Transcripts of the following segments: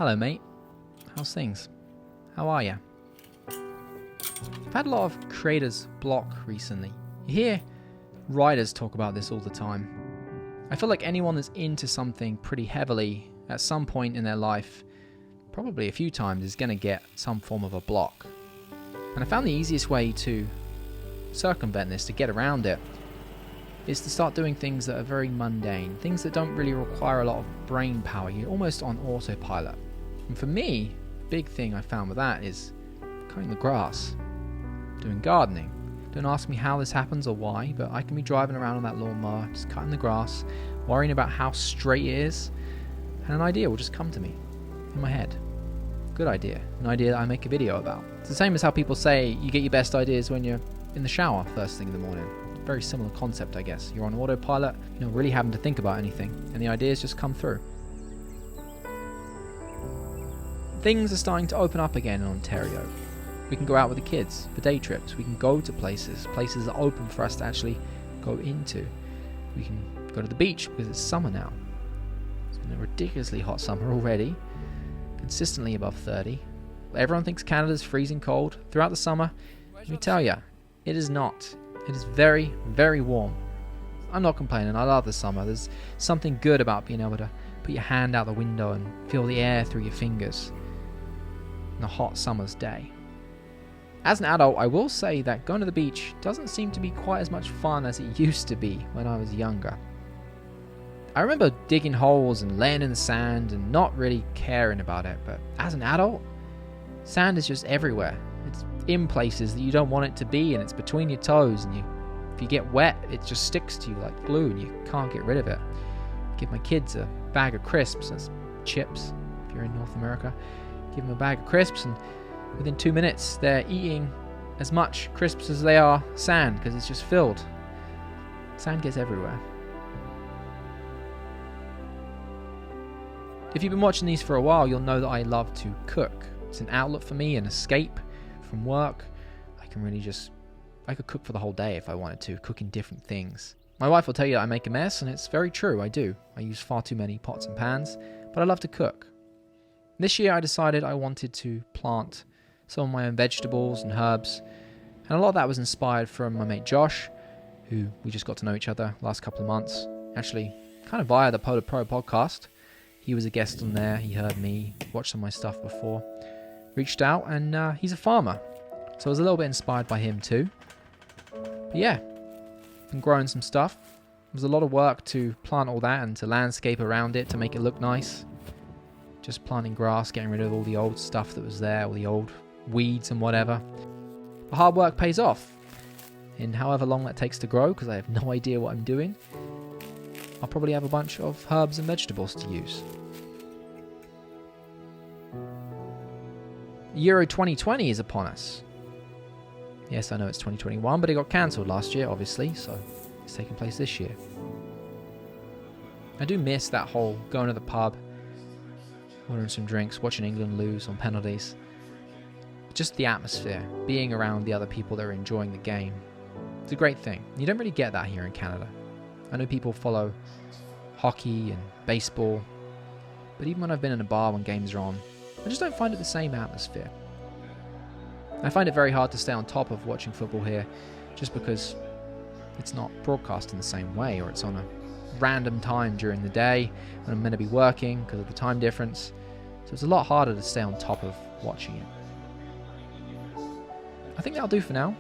Hello mate, how's things? How are ya? I've had a lot of creators block recently. You hear writers talk about this all the time. I feel like anyone that's into something pretty heavily at some point in their life, probably a few times, is going to get some form of a block. And I found the easiest way to circumvent this, to get around it, is to start doing things that are very mundane, things that don't really require a lot of brain power. You're almost on autopilot. And for me, big thing I found with that is cutting the grass, doing gardening. Don't ask me how this happens or why, but I can be driving around on that lawnmower, just cutting the grass, worrying about how straight it is, and an idea will just come to me in my head. Good idea. An idea that I make a video about. It's the same as how people say you get your best ideas when you're in the shower first thing in the morning. Very similar concept, I guess. You're on autopilot, you're not really having to think about anything, and the ideas just come through. Things are starting to open up again in Ontario. We can go out with the kids for day trips. We can go to places. Places are open for us to actually go into. We can go to the beach because it's summer now. It's been a ridiculously hot summer already. Consistently above 30. Everyone thinks Canada's freezing cold. Throughout the summer, let me tell you, it is not. It is very, very warm. I'm not complaining. I love the summer. There's something good about being able to put your hand out the window and feel the air through your fingers on a hot summer's day. As an adult, I will say that going to the beach doesn't seem to be quite as much fun as it used to be when I was younger. I remember digging holes and laying in the sand and not really caring about it, but as an adult, sand is just everywhere. It's in places that you don't want it to be, and it's between your toes, and if you get wet, it just sticks to you like glue and you can't get rid of it. Give my kids a bag of crisps, that's chips if you're in North America. Give them a bag of crisps, and within 2 minutes they're eating as much crisps as they are sand, because it's just filled. Sand gets everywhere. If you've been watching these for a while, you'll know that I love to cook. It's an outlet for me, an escape from work. I could cook for the whole day if I wanted to, cooking different things. My wife will tell you that I make a mess, and it's very true, I do. I use far too many pots and pans, but I love to cook. This year I decided I wanted to plant some of my own vegetables and herbs, and a lot of that was inspired from my mate Josh, who we just got to know each other last couple of months, actually kind of via the Polar Pro podcast. He was a guest on there, he heard me, watched some of my stuff before, reached out, and he's a farmer, so I was a little bit inspired by him too. But yeah, been growing some stuff. It was a lot of work to plant all that and to landscape around it to make it look nice. Just planting grass, getting rid of all the old stuff that was there, all the old weeds and whatever. The hard work pays off. In however long that takes to grow, because I have no idea what I'm doing, I'll probably have a bunch of herbs and vegetables to use. Euro 2020 is upon us. Yes, I know it's 2021, but it got cancelled last year, obviously, so it's taking place this year. I do miss that whole going to the pub, ordering some drinks, watching England lose on penalties. Just the atmosphere, being around the other people that are enjoying the game. It's a great thing. You don't really get that here in Canada. I know people follow hockey and baseball, but even when I've been in a bar when games are on, I just don't find it the same atmosphere. I find it very hard to stay on top of watching football here, just because it's not broadcast in the same way, or it's on a random time during the day when I'm meant to be working because of the time difference. So it's a lot harder to stay on top of watching it. I think that'll do for now.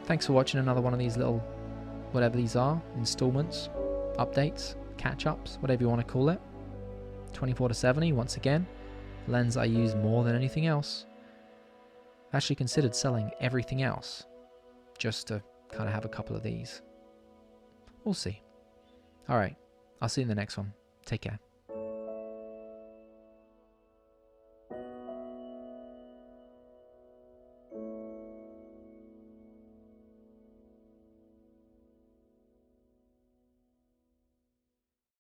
Thanks for watching another one of these little, whatever these are, installments, updates, catch-ups, whatever you want to call it. 24-70, once again. Lens I use more than anything else. I actually considered selling everything else just to kind of have a couple of these. We'll see. Alright, I'll see you in the next one. Take care.